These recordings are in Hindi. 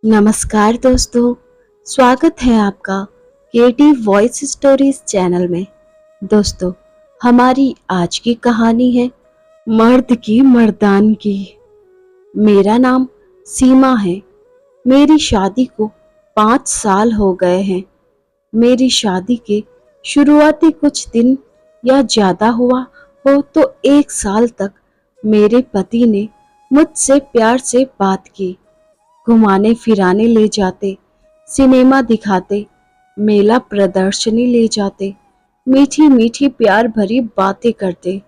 नमस्कार दोस्तों, स्वागत है आपका क्रिएटिव वॉइस स्टोरीज चैनल में। दोस्तों, हमारी आज की कहानी है मर्द की मर्दान की। मेरा नाम सीमा है। मेरी शादी को 5 साल हो गए हैं। मेरी शादी के शुरुआती कुछ दिन या ज़्यादा हुआ हो तो 1 साल तक मेरे पति ने मुझसे प्यार से बात की। घुमाने फिराने ले जाते, सिनेमा दिखाते, मेला प्रदर्शनी ले जाते, मीठी मीठी प्यार भरी बातें करते,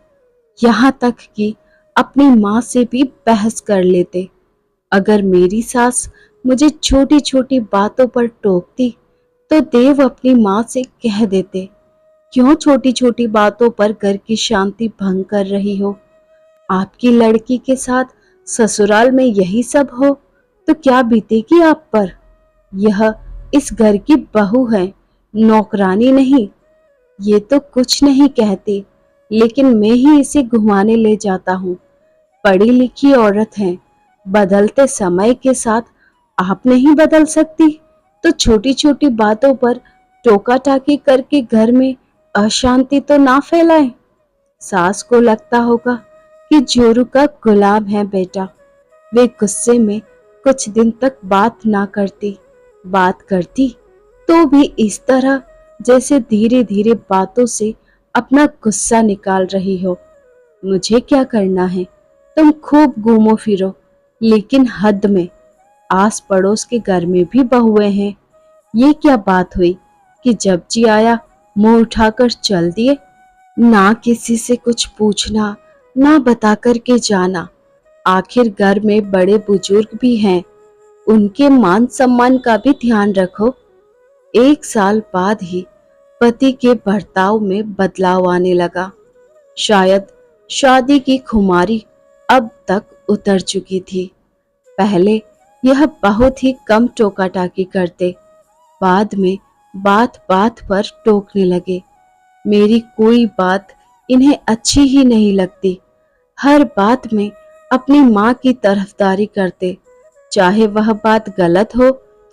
यहाँ तक कि अपनी माँ से भी बहस कर लेते। अगर मेरी सास मुझे छोटी छोटी बातों पर टोकती तो देव अपनी माँ से कह देते, क्यों छोटी छोटी बातों पर घर की शांति भंग कर रही हो? आपकी लड़की के साथ ससुराल में यही सब हो तो क्या बीतेगी आप पर? यह इस घर की बहू है, नौकरानी नहीं। ये तो कुछ नहीं कहती, लेकिन मैं ही इसे घुमाने ले जाता हूँ। पढ़ी लिखी औरत है, बदलते समय के साथ आप नहीं बदल सकती तो छोटी छोटी बातों पर टोका टाकी करके घर में अशांति तो ना फैलाए। सास को लगता होगा कि जोरू का गुलाम है बेटा। वे गुस्से में कुछ दिन तक बात ना करती, बात करती तो भी इस तरह जैसे धीरे धीरे बातों से अपना गुस्सा निकाल रही हो। मुझे क्या करना है? तुम खूब घूमो फिरो, लेकिन हद में। आस पड़ोस के घर में भी बहुएं हैं। ये क्या बात हुई कि जब जी आया मुंह उठाकर चल दिए? ना किसी से कुछ पूछना, ना बता कर के जाना। आखिर घर में बड़े बुजुर्ग भी हैं, उनके मान सम्मान का भी ध्यान रखो। 1 साल बाद ही पति के बर्ताव में बदलाव आने लगा। शायद शादी की खुमारी अब तक उतर चुकी थी। पहले यह बहुत ही कम टोका टाकी करते, बाद में बात बात पर टोकने लगे। मेरी कोई बात इन्हें अच्छी ही नहीं लगती। हर बात में अपनी माँ की तरफदारी करते, चाहे वह बात गलत हो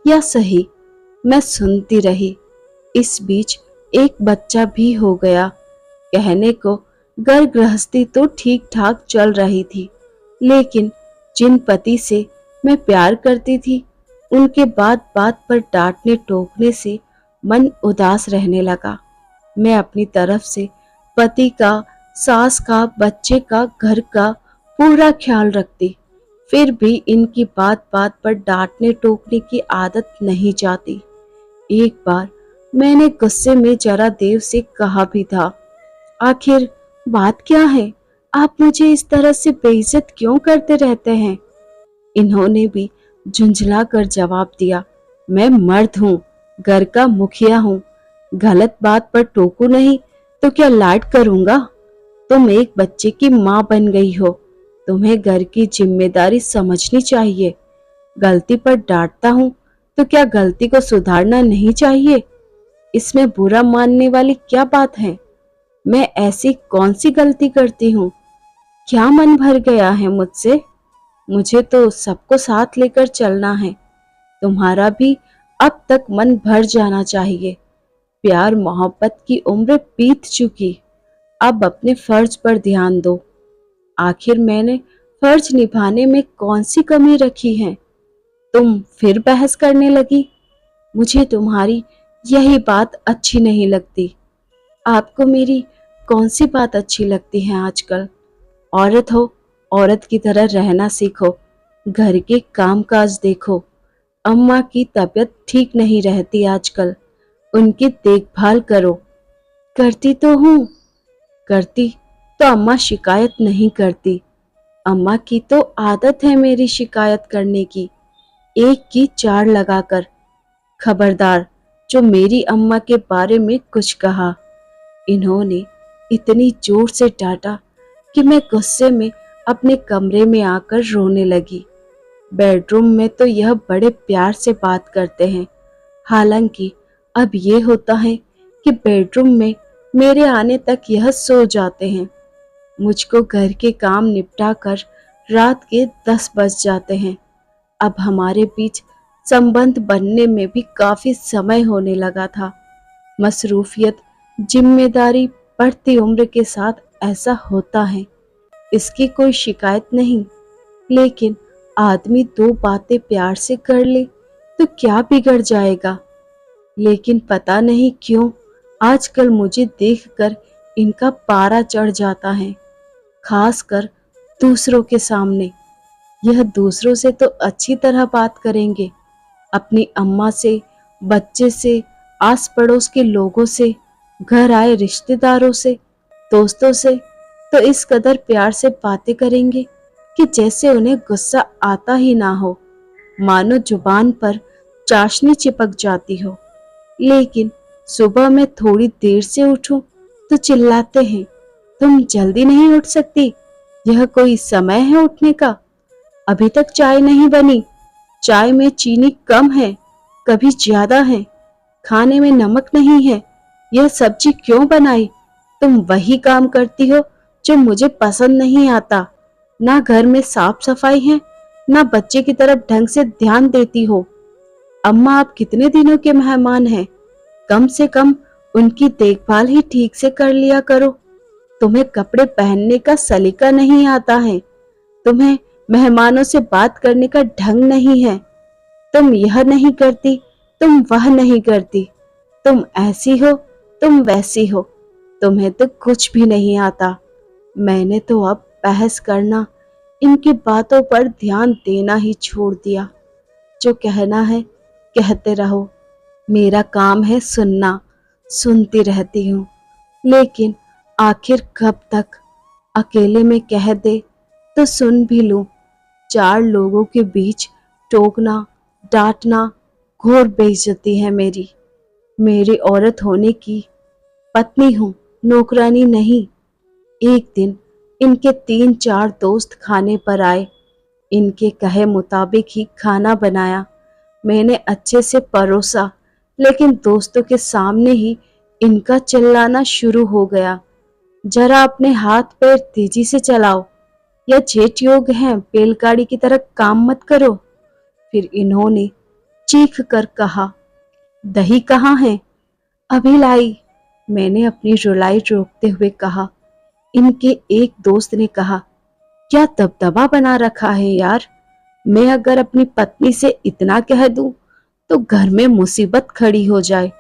या सही। मैं सुनती रही। इस बीच एक बच्चा भी हो गया। कहने को घर गृहस्थी तो ठीक ठाक चल रही थी, लेकिन जिन पति से मैं प्यार करती थी, उनके बात बात पर डांटने टोकने से मन उदास रहने लगा। मैं अपनी तरफ से पति का, सास का, बच्चे का, घर का पूरा ख्याल रखती, फिर भी इनकी बात बात पर डांटने टोकने की आदत नहीं जाती। एक बार मैंने गुस्से में जरा देव से कहा भी था, आखिर बात क्या है? आप मुझे इस तरह से बेइज्जत क्यों करते रहते हैं? इन्होंने भी झुंझला कर जवाब दिया, मैं मर्द हूँ, घर का मुखिया हूँ। गलत बात पर टोकू नहीं तो क्या लाड करूंगा? तुम एक बच्चे की माँ बन गई हो, तुम्हें घर की जिम्मेदारी समझनी चाहिए। गलती पर डांटता हूँ तो क्या गलती को सुधारना नहीं चाहिए? इसमें बुरा मानने वाली क्या बात है? मैं ऐसी कौन सी गलती करती हूँ? क्या मन भर गया है मुझसे? मुझे तो सबको साथ लेकर चलना है। तुम्हारा भी अब तक मन भर जाना चाहिए। प्यार मोहब्बत की उम्र बीत चुकी, अब अपने फर्ज पर ध्यान दो। आखिर मैंने फर्ज निभाने में कौन सी कमी रखी है? तुम फिर बहस करने लगी। मुझे तुम्हारी यही बात अच्छी नहीं लगती। आपको मेरी कौन सी बात अच्छी लगती है आजकल? औरत हो, औरत की तरह रहना सीखो, घर के कामकाज देखो। अम्मा की तबीयत ठीक नहीं रहती आजकल, उनकी देखभाल करो। करती तो हूँ, करती तो अम्मा शिकायत नहीं करती। अम्मा की तो आदत है मेरी शिकायत करने की, एक की चार लगाकर। खबरदार जो मेरी अम्मा के बारे में कुछ कहा। इन्होंने इतनी जोर से डांटा कि मैं गुस्से में अपने कमरे में आकर रोने लगी। बेडरूम में तो यह बड़े प्यार से बात करते हैं, हालांकि अब ये होता है कि बेडरूम में मेरे आने तक यह सो जाते हैं। मुझको घर के काम निपटा कर रात के 10 बज जाते हैं। अब हमारे बीच संबंध बनने में भी काफी समय होने लगा था। मसरूफियत, जिम्मेदारी बढ़ती उम्र के साथ ऐसा होता है, इसकी कोई शिकायत नहीं। लेकिन आदमी दो बातें प्यार से कर ले तो क्या बिगड़ जाएगा। लेकिन पता नहीं क्यों आजकल मुझे देखकर इनका पारा चढ़ जाता है, खासकर दूसरों के सामने। यह दूसरों से तो अच्छी तरह बात करेंगे, अपनी अम्मा से, बच्चे से, आस पड़ोस के लोगों से, घर आए रिश्तेदारों से, दोस्तों से तो इस कदर प्यार से बातें करेंगे कि जैसे उन्हें गुस्सा आता ही ना हो, मानो जुबान पर चाशनी चिपक जाती हो। लेकिन सुबह मैं थोड़ी देर से उठूं तो चिल्लाते हैं, तुम जल्दी नहीं उठ सकती? यह कोई समय है उठने का? अभी तक चाय नहीं बनी, चाय में चीनी कम है, कभी ज्यादा है, खाने में नमक नहीं है, यह सब्जी क्यों बनाई? तुम वही काम करती हो जो मुझे पसंद नहीं आता। ना घर में साफ सफाई है, ना बच्चे की तरफ ढंग से ध्यान देती हो। अम्मा आप कितने दिनों के मेहमान हैं, कम से कम उनकी देखभाल ही ठीक से कर लिया करो। तुम्हें कपड़े पहनने का सलीका नहीं आता है, तुम्हें मेहमानों से बात करने का ढंग नहीं है। तुम यह नहीं करती, तुम वह नहीं करती, तुम ऐसी हो, तुम वैसी हो, तुम्हें तो कुछ भी नहीं आता। मैंने तो अब बहस करना, इनकी बातों पर ध्यान देना ही छोड़ दिया। जो कहना है कहते रहो, मेरा काम है सुनना, सुनती रहती हूँ। लेकिन आखिर कब तक? अकेले में कह दे तो सुन भी लूं, चार लोगों के बीच टोकना, डांटना घोर बेइज्जती है मेरी। मेरी औरत होने की पत्नी हूँ, नौकरानी नहीं। एक दिन इनके तीन चार दोस्त खाने पर आए, इनके कहे मुताबिक ही खाना बनाया। मैंने अच्छे से परोसा, लेकिन दोस्तों के सामने ही इनका चिल्लाना शुरू हो गया, जरा अपने हाथ पैर तेजी से चलाओ, या जेट योग है, बैलगाड़ी की तरह काम मत करो। फिर इन्होंने चीख कर कहा, दही कहाँ है? अभी लाई। मैंने अपनी रुलाई रोकते हुए कहा। इनके एक दोस्त ने कहा, क्या दबदबा बना रखा है यार, मैं अगर अपनी पत्नी से इतना कह दूं तो घर में मुसीबत खड़ी हो जाए।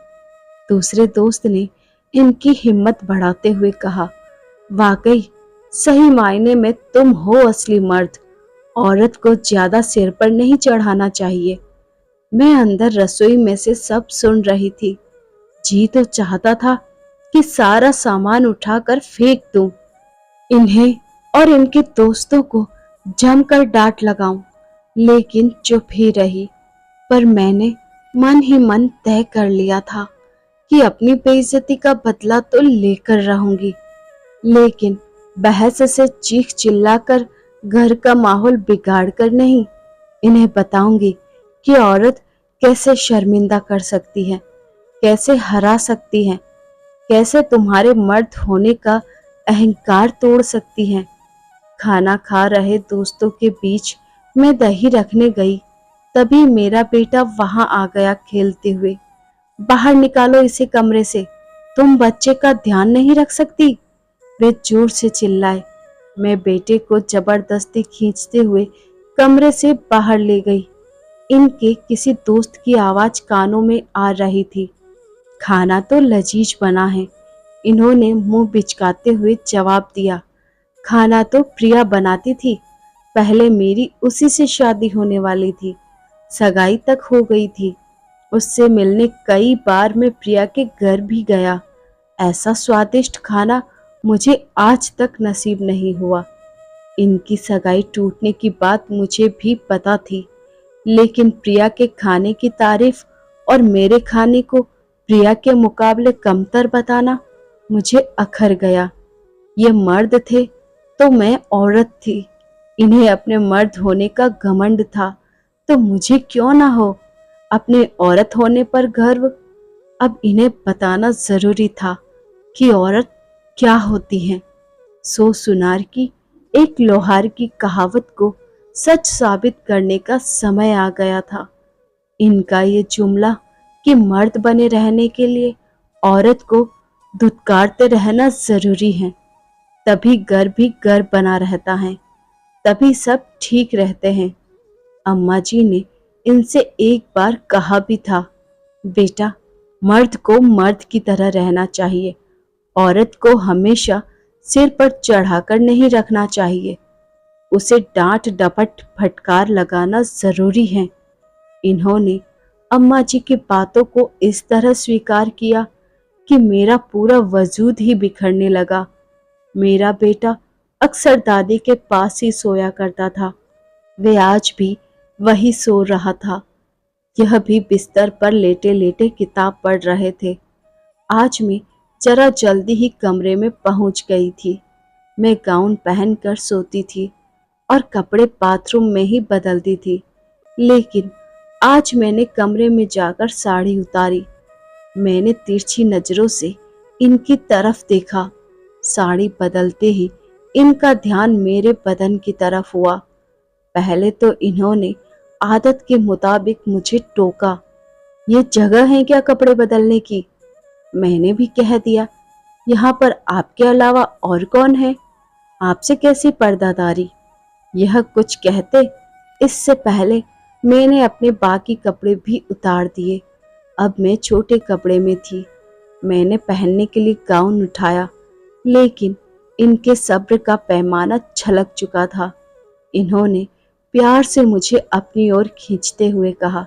दूसरे दोस्त ने इनकी हिम्मत बढ़ाते हुए कहा, वाकई सही मायने में तुम हो असली मर्द, औरत को ज्यादा सिर पर नहीं चढ़ाना चाहिए। मैं अंदर रसोई में से सब सुन रही थी। जी तो चाहता था कि सारा सामान उठाकर फेंक दूं, इन्हें और इनके दोस्तों को जमकर डांट लगाऊं, लेकिन चुप ही रही। पर मैंने मन ही मन तय कर लिया था कि अपनी बेइज्जती का बदला तो लेकर रहूंगी, लेकिन बहस से चीख चिल्लाकर घर का माहौल बिगाड़ कर नहीं। इन्हें बताऊंगी कि औरत कैसे शर्मिंदा कर सकती है, कैसे हरा सकती है, कैसे तुम्हारे मर्द होने का अहंकार तोड़ सकती है। खाना खा रहे दोस्तों के बीच मैं दही रखने गई, तभी मेरा बेटा वहां आ गया खेलते हुए। बाहर निकालो इसे कमरे से, तुम बच्चे का ध्यान नहीं रख सकती? वे जोर से चिल्लाए। मैं बेटे को जबरदस्ती खींचते हुए कमरे से बाहर ले गई। इनके किसी दोस्त की आवाज कानों में आ रही थी, खाना तो लजीज बना है। इन्होंने मुंह बिचकाते हुए जवाब दिया, खाना तो प्रिया बनाती थी, पहले मेरी उसी से शादी होने वाली थी, सगाई तक हो गई थी। उससे मिलने कई बार मैं प्रिया के घर भी गया। ऐसा स्वादिष्ट खाना मुझे आज तक नसीब नहीं हुआ। इनकी सगाई टूटने की बात मुझे भी पता थी, लेकिन प्रिया के खाने की तारीफ और मेरे खाने को प्रिया के मुकाबले कमतर बताना मुझे अखर गया। ये मर्द थे तो मैं औरत थी। इन्हें अपने मर्द होने का घमंड था, तो मुझे क्यों ना हो अपने औरत होने पर गर्व। अब इन्हें बताना जरूरी था कि औरत क्या होती है। सो सुनार की एक लोहार की कहावत को सच साबित करने का समय आ गया था। इनका ये जुमला कि मर्द बने रहने के लिए औरत को धुतकारते रहना जरूरी है, तभी घर भी घर बना रहता है, तभी सब ठीक रहते हैं। अम्मा जी ने इनसे एक बार कहा भी था, बेटा, मर्द को मर्द की तरह रहना चाहिए, औरत को हमेशा सिर पर चढ़ाकर नहीं रखना चाहिए, उसे डांट डपट फटकार लगाना जरूरी है। इन्होंने अम्मा जी की बातों को इस तरह स्वीकार किया कि मेरा पूरा वजूद ही बिखरने लगा। मेरा बेटा अक्सर दादी के पास ही सोया करता था। वे आज भी वही सो रहा था। यह भी बिस्तर पर लेटे लेटे किताब पढ़ रहे थे। आज मैं जरा जल्दी ही कमरे में पहुंच गई थी। मैं गाउन पहनकर सोती थी और कपड़े बाथरूम में ही बदलती थी, लेकिन आज मैंने कमरे में जाकर साड़ी उतारी। मैंने तिरछी नजरों से इनकी तरफ देखा। साड़ी बदलते ही इनका ध्यान मेरे बदन की तरफ हुआ। पहले तो इन्होंने आदत के मुताबिक मुझे टोका, ये जगह है क्या कपड़े बदलने की? मैंने भी कह दिया, यहाँ पर आपके अलावा और कौन है? आपसे कैसी पर्दादारी? यह कुछ कहते इससे पहले मैंने अपने बाकी कपड़े भी उतार दिए। अब मैं छोटे कपड़े में थी। मैंने पहनने के लिए गाउन उठाया, लेकिन इनके सब्र का पैमाना छलक चुका था। इन्होंने प्यार से मुझे अपनी ओर खींचते हुए कहा,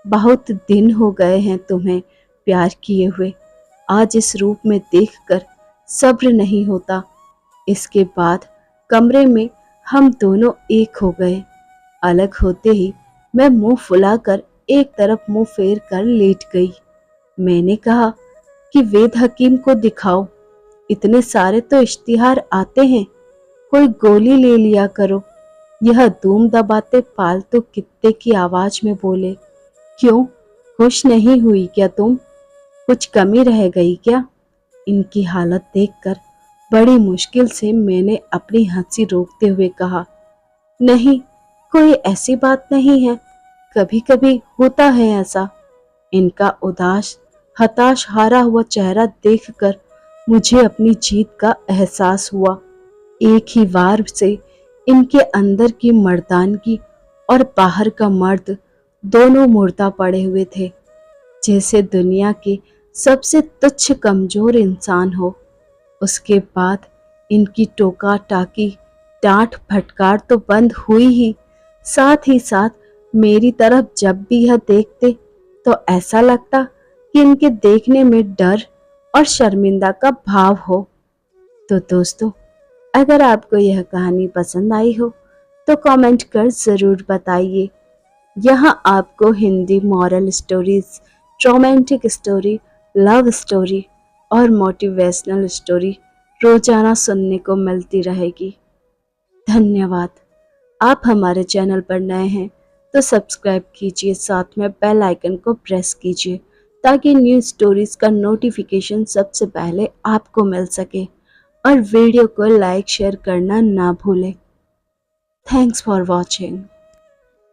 बहुत दिन हो गए हैं तुम्हें प्यार किए हुए, आज इस रूप में देखकर सब्र नहीं होता। इसके बाद कमरे में हम दोनों एक हो गए। अलग होते ही मैं मुंह फुलाकर एक तरफ मुंह फेर कर लेट गई। मैंने कहा कि वेद हकीम को दिखाओ, इतने सारे तो इश्तिहार आते हैं, कोई गोली ले लिया करो। यह धूम दबाते पालतू कुत्ते की आवाज में बोले, क्यों, खुश नहीं हुई क्या तुम? कुछ कमी रह गई क्या? इनकी हालत देखकर बड़ी मुश्किल से मैंने अपनी हंसी रोकते हुए कहा, नहीं, कोई ऐसी बात नहीं है, कभी कभी होता है ऐसा। इनका उदास हताश हारा हुआ चेहरा देखकर मुझे अपनी जीत का एहसास हुआ। एक ही वार से इनके अंदर की मर्दानगी और बाहर का मर्द दोनों मुर्दा पड़े हुए थे, जैसे दुनिया के सबसे तुच्छ कमजोर इंसान हो। उसके बाद इनकी टोका टाकी डांट फटकार तो बंद हुई ही, साथ ही साथ मेरी तरफ जब भी यह देखते तो ऐसा लगता कि इनके देखने में डर और शर्मिंदा का भाव हो। तो दोस्तों, अगर आपको यह कहानी पसंद आई हो तो कमेंट कर ज़रूर बताइए। यहाँ आपको Hindi moral stories, romantic story, love story और मोटिवेशनल स्टोरी रोजाना सुनने को मिलती रहेगी। धन्यवाद। आप हमारे चैनल पर नए हैं तो सब्सक्राइब कीजिए, साथ में बेल आइकन को प्रेस कीजिए ताकि न्यू स्टोरीज का नोटिफिकेशन सबसे पहले आपको मिल सके, और वीडियो को लाइक शेयर करना ना भूलें। Thanks for watching.